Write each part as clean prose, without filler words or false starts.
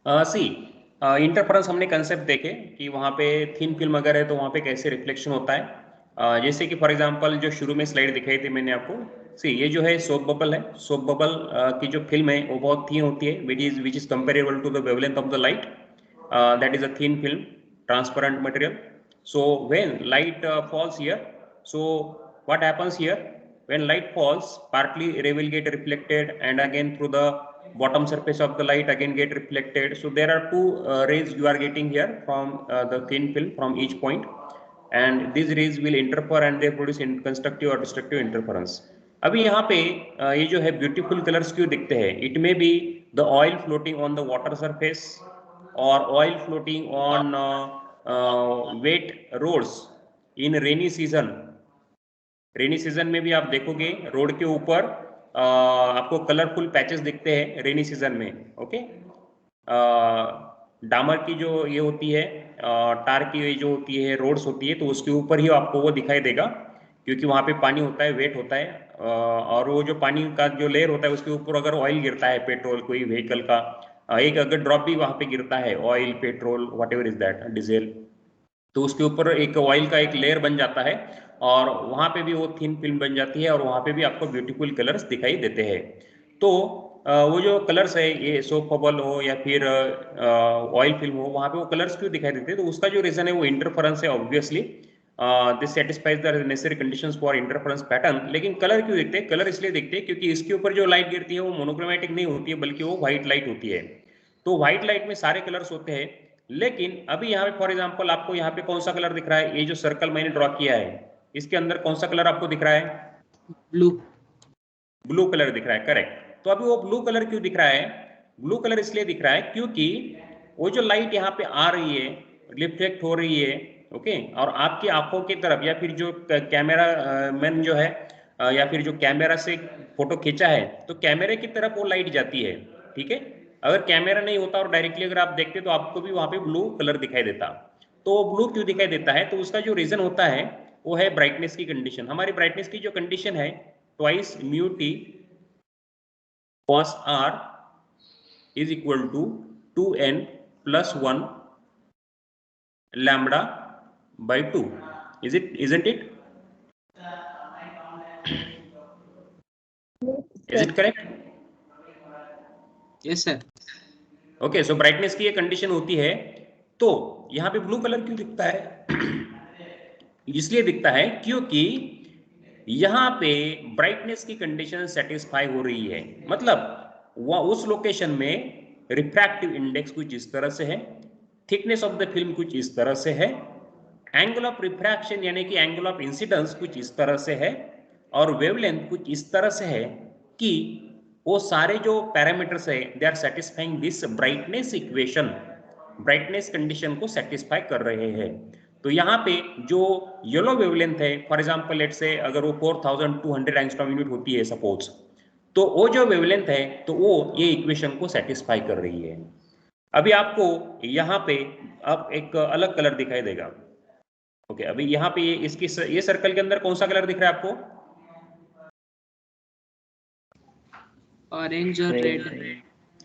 सी interference हमने concept देखे कि वहाँ पे थिन फिल्म अगर है तो वहाँ पे कैसे रिफ्लेक्शन होता है। जैसे कि फॉर एग्जांपल जो शुरू में स्लाइड दिखाई थी मैंने आपको, सी ये जो है सोप बबल है। सोप बबल की जो फिल्म है वो बहुत थिन होती है, which is comparable to the wavelength of the light. That is a thin film, transparent material. So when light falls here, so what happens here? When light falls, partly ray will get reflected, and again through the bottom surface of the light again get reflected. So there are two rays you are getting here from the thin film from each point, and these rays will interfere and they produce in constructive or destructive interference. अभी यहाँ पे ये जो है beautiful colours क्यों दिखते हैं? It may be the oil floating on the water surface और oil floating on wet roads in rainy season. Rainy season में भी आप देखोगे रोड के ऊपर आपको कलरफुल पैचेस दिखते हैं रेनी सीजन में. ओके, डामर की जो ये होती है, टार की ये जो होती है रोड्स होती है, तो उसके ऊपर ही आपको वो दिखाई देगा क्योंकि वहाँ पे पानी होता है, वेट होता है. और वो जो पानी का जो लेयर होता है उसके ऊपर अगर ऑयल गिरता है, पेट्रोल कोई व्हीकल का एक अगर ड्रॉप भी वहाँ पे गिरता है, oil petrol what ever is that diesel, तो उसके ऊपर एक ऑयल का एक लेयर बन जाता है और वहाँ पे भी वो थिन फिल्म बन जाती है और वहाँ पे भी आपको ब्यूटीफुल कलर्स दिखाई देते हैं. तो वो जो कलर्स है, ये सोप बबल हो या फिर ऑयल फिल्म हो, वहाँ पे वो कलर्स क्यों दिखाई देते हैं? तो उसका जो रीजन है वो इंटरफेरेंस है obviously. This satisfies the necessary conditions for interference pattern. लेकिन कलर क्यों दिखते हैं? कलर इसलिए दिखते हैं क्योंकि इसके ऊपर जो लाइट गिरती है वो मोनोक्रोमेटिक नहीं होती है बल्कि वो व्हाइट लाइट होती है. तो व्हाइट लाइट में सारे कलर्स होते हैं. लेकिन अभी यहाँ पे फॉर एग्जांपल आपको यहाँ पे कौन सा कलर दिख रहा है? ये जो सर्कल मैंने ड्रॉ किया है इसके अंदर कौन सा कलर आपको दिख रहा है? ब्लू. ब्लू कलर दिख रहा है, करेक्ट. तो अभी वो ब्लू कलर क्यों दिख रहा है? ब्लू कलर इसलिए दिख रहा है क्योंकि वो जो लाइट यहाँ पे आ रही है, रिफ्लेक्ट हो रही है, ओके, और आपकी आंखों की तरफ या फिर जो कैमरा मैन जो है या फिर जो कैमरा से फोटो खींचा है तो कैमरे की तरफ वो लाइट जाती है. ठीक है, अगर कैमरा नहीं होता और डायरेक्टली अगर आप देखते तो आपको भी वहां पे ब्लू कलर दिखाई देता. तो ब्लू क्यों दिखाई देता है? तो उसका जो रीजन होता है वो है ब्राइटनेस की कंडीशन. हमारी ब्राइटनेस की जो कंडीशन है twice mu T cos r is equal to 2n plus 1 lambda by 2. Isn't it? Is it correct? Yes sir. Okay, so brightness की ये कंडीशन होती है. तो यहाँ पे ब्लू कलर क्यों दिखता है? इसलिए दिखता है क्योंकि यहाँ पे ब्राइटनेस की कंडीशन सेटिस्फाई हो रही है. मतलब वह उस लोकेशन में रिफ्रैक्टिव इंडेक्स कुछ इस तरह से है, थिकनेस ऑफ द फिल्म कुछ इस तरह से है, एंगल ऑफ रिफ्रैक्शन यानी कि एंगल ऑफ इंसिडेंस कुछ इस तरह से है, और वेवलेंथ कुछ इस तरह से है कि वो सारे जो पैरामीटर्स है they are satisfying this brightness equation, brightness condition को सेटिस्फाई कर रहे हैं. तो यहाँ पे जो येलो वेवलेंथ है, फॉर एग्जांपल लेट्स से अगर वो 4200 एंगस्ट्रॉम यूनिट होती है सपोज, तो वो जो वेवलेंथ है तो वो ये इक्वेशन को सेटिस्फाई कर रही है. अभी आपको यहाँ पे अब एक अलग कलर दिखाई देगा. ओके, अभी यहाँ पे ये सर्कल के अंदर कौन सा कलर दिख रहा है आपको? ऑरेंज और रेड.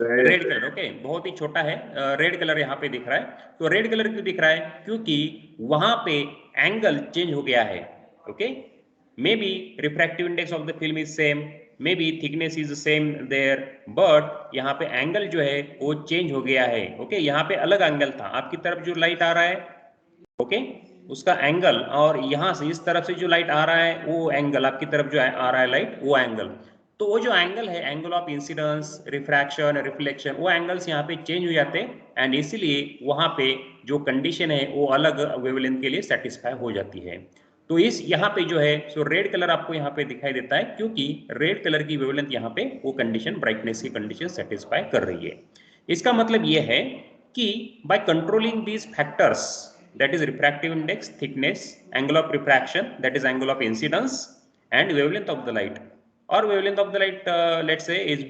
Red colour. ओके, बहुत ही छोटा है, रेड कलर यहाँ पे दिख रहा है. तो रेड कलर क्यों दिख रहा है? क्योंकि वहां पे एंगल चेंज हो गया है. Okay, maybe refractive index of the film is same, maybe thickness is same there, but यहाँ पे एंगल जो है वो चेंज हो गया है. ओके, यहाँ पे अलग एंगल था, आपकी तरफ जो लाइट आ रहा है, ओके, उसका एंगल, और यहाँ से इस तरफ से जो लाइट आ रहा है वो एंगल, आपकी तरफ जो आ रहा है लाइट वो एंगल. तो वो जो एंगल है, angle of incidence, refraction, reflection, वो एंगल्स यहाँ पे चेंज हो जाते हैं एंड इसीलिए वहाँ पे जो कंडीशन है वो अलग वेवलेंथ के लिए सेटिस्फाई हो जाती है. तो इस यहाँ पे जो है सो रेड कलर आपको यहाँ पे दिखाई देता है क्योंकि रेड कलर की वेवलेंथ यहाँ पे वो कंडीशन, ब्राइटनेस की कंडीशन सेटिस्फाई कर रही है. इसका मतलब ये है कि by controlling these factors, that is refractive index, thickness, angle of refraction, that is angle of incidence, and wavelength of the light. और wavelength of the light let's say is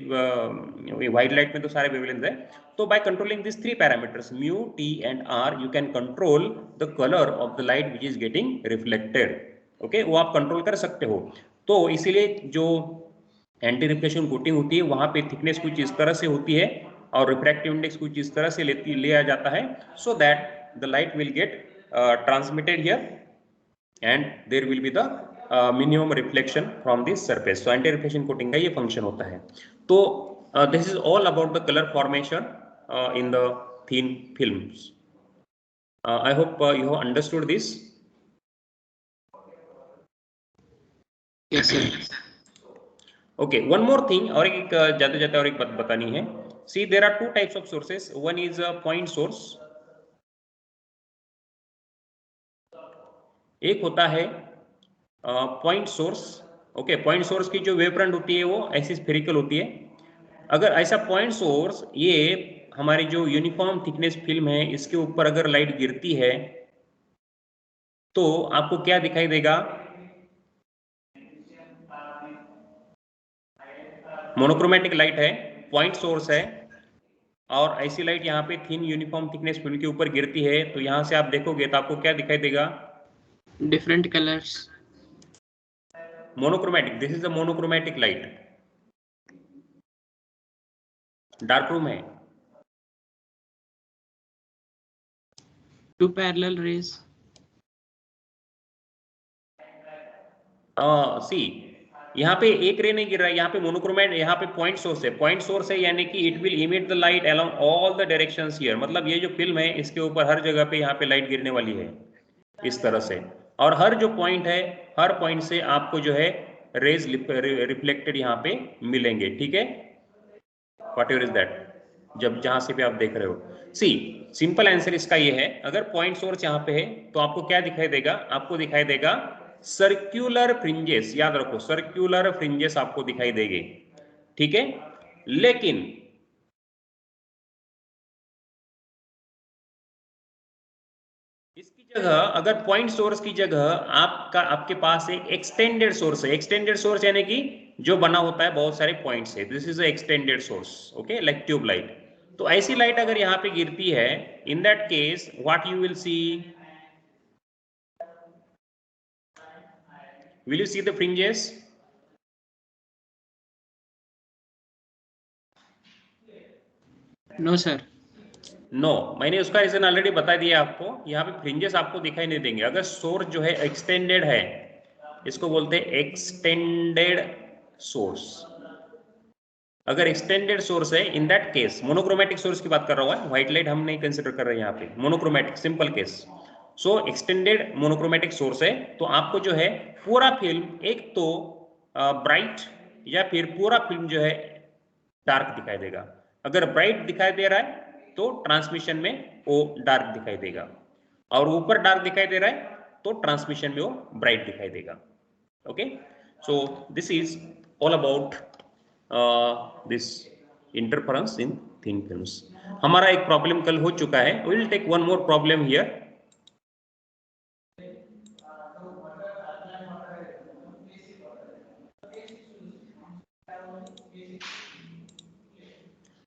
white light में तो सारे wavelength है. तो by controlling these three parameters mu, t and r, you can control the color of the light which is getting reflected. okay, वो आप control कर सकते हो. तो इसीलिए जो एंटी रिफ्लेक्शन कोटिंग होती है वहां पे थिकनेस कुछ इस तरह से होती है और रिफ्रैक्टिव इंडेक्स कुछ इस तरह से लिया जाता है so that the light will get transmitted here and there will be the minimum reflection from this surface. So anti reflection coating का ये फंक्शन होता है। तो this is all about the colour formation in the thin films. I hope you have understood this. Yes sir. Okay, one more thing और एक जाते जाते और एक बात बतानी है। See, there are two types of sources. One is a point source. एक होता है point source. Okay, point source की जो वेव फ्रंट होती है वो ऐसी स्फेरिकल होती है। अगर ऐसा पॉइंट सोर्स ये हमारी जो यूनिफॉर्म थिकनेस फिल्म है इसके ऊपर अगर लाइट गिरती है तो आपको क्या दिखाई देगा? मोनोक्रोमेटिक लाइट है, पॉइंट सोर्स है और ऐसी लाइट यहाँ पे थिन यूनिफॉर्म थिकनेस फिल्म के ऊपर गिरती है तो यहाँ से आप देखोगे तो आपको क्या दिखाई देगा? Different colors. Monochromatic, this is a monochromatic light. Dark room है। Two parallel rays. सी, यहाँ पे एक रे नहीं गिर रहा है, यहाँ पे मोनोक्रोमेट, यहाँ पे पॉइंट सोर्स है। पॉइंट सोर्स है यानी कि it will emit the light along all the directions here. मतलब ये जो फिल्म है इसके ऊपर हर जगह पे यहाँ पे लाइट गिरने वाली है इस तरह से, और हर जो पॉइंट है हर पॉइंट से आपको जो है रेज रिफ्लेक्टेड यहाँ पे मिलेंगे। ठीक है, वॉट एवर इज दैट, जब जहां से भी आप देख रहे हो। सी, सिंपल आंसर इसका ये है, अगर पॉइंट सोर्स यहाँ पे है तो आपको क्या दिखाई देगा? आपको दिखाई देगा सर्क्यूलर फ्रिंजेस। याद रखो, सर्क्यूलर फ्रिंजेस आपको दिखाई देंगे। ठीक है, लेकिन इसकी जगह, अगर पॉइंट सोर्स की जगह आपके पास एक एक्सटेंडेड सोर्स है। एक्सटेंडेड सोर्स यानी कि जो बना होता है बहुत सारे पॉइंट से, this is a extended source. Okay, like tube light. तो ऐसी लाइट अगर यहाँ पे गिरती है, in that case what you will see? Will you see the fringes? No sir. No, मैंने उसका रीजन ऑलरेडी बता दिया आपको। यहाँ पे फ्रिंजेस आपको दिखाई नहीं देंगे अगर सोर्स जो है एक्सटेंडेड है। इसको बोलते हैं एक्सटेंडेड सोर्स। अगर एक्सटेंडेड सोर्स है, in that case, monochromatic source की बात कर रहा हूँ, व्हाइट लाइट हम नहीं कंसिडर कर रहे हैं यहाँ पे, मोनोक्रोमेटिक सिंपल केस। सो एक्सटेंडेड मोनोक्रोमेटिक सोर्स है तो आपको जो है पूरा फिल्म एक तो ब्राइट या फिर पूरा फिल्म जो है डार्क दिखाई देगा। अगर ब्राइट दिखाई दे रहा है तो ट्रांसमिशन में वो डार्क दिखाई देगा, और ऊपर डार्क दिखाई दे रहा है तो ट्रांसमिशन में वो ब्राइट दिखाई देगा। Okay, so this is all about this interference in thin films. हमारा एक प्रॉब्लम कल हो चुका है, we will take one more problem here.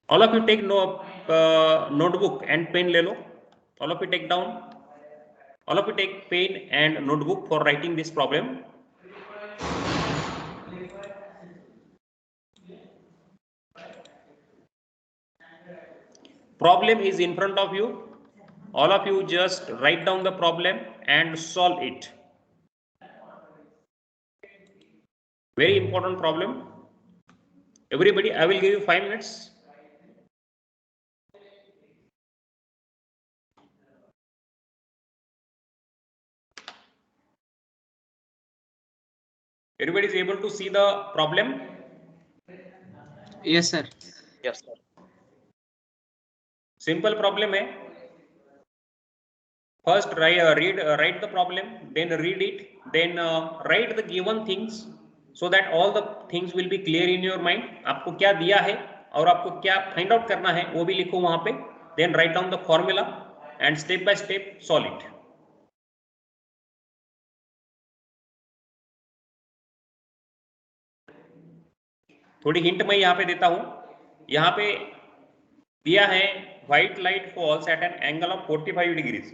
All of you take notebook and pen ले लो। all of you take down, all of you take pen and notebook for writing this problem. Problem is in front of you, all of you just write down the problem and solve it. Very important problem. Everybody, I will give you 5 minutes. Everybody is able to see the problem? Yes sir. Yes sir. Simple problem है। First write the problem, then read it, then write the given things so that all the things will be clear in your mind. आपको क्या दिया है और आपको क्या find out करना है वो भी लिखो वहां पे, then write down the formula and step by step solve it. थोड़ी हिंट मैं यहाँ पे देता हूँ। यहाँ पे दिया है white light falls at an angle of 45 degrees,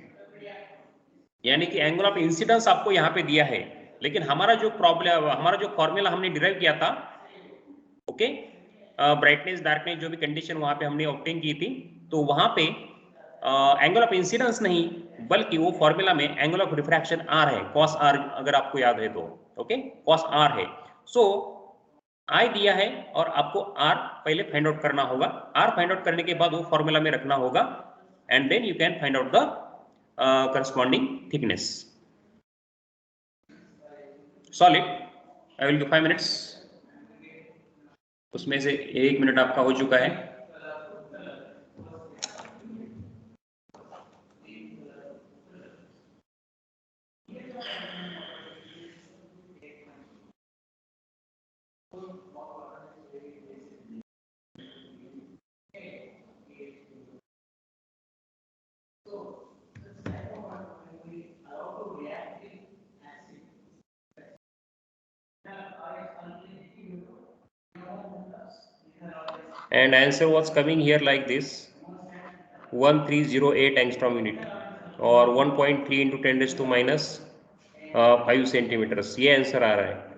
यानी कि एंगल ऑफ इंसिडेंस आपको यहाँ पे दिया है, लेकिन हमारा जो प्रॉब्लम, हमारा जो फॉर्मूला हमने डिराइव किया था, ओके, ब्राइटनेस डार्कनेस जो भी कंडीशन वहां पे हमने ऑब्टेन की थी, तो वहां पे एंगल ऑफ इंसिडेंस नहीं, बल्कि वो फॉर्मूला में एंगल ऑफ रिफ्रैक्शन आर है, कॉस आर, अगर आपको याद है तो, ओके, कॉस आर है। सो आई दिया है और आपको आर पहले फाइंड आउट करना होगा। आर फाइंड आउट करने के बाद वो फॉर्मूला में रखना होगा, and then you can find out the corresponding thickness. Solid, I will give 5 minutes. उसमें से 1 मिनट आपका हो चुका है। And answer was coming here like this, 1308 angstrom unit और 1.3 into 10⁻⁵ 5 सेंटीमीटर्स, ये आंसर आ रहा है।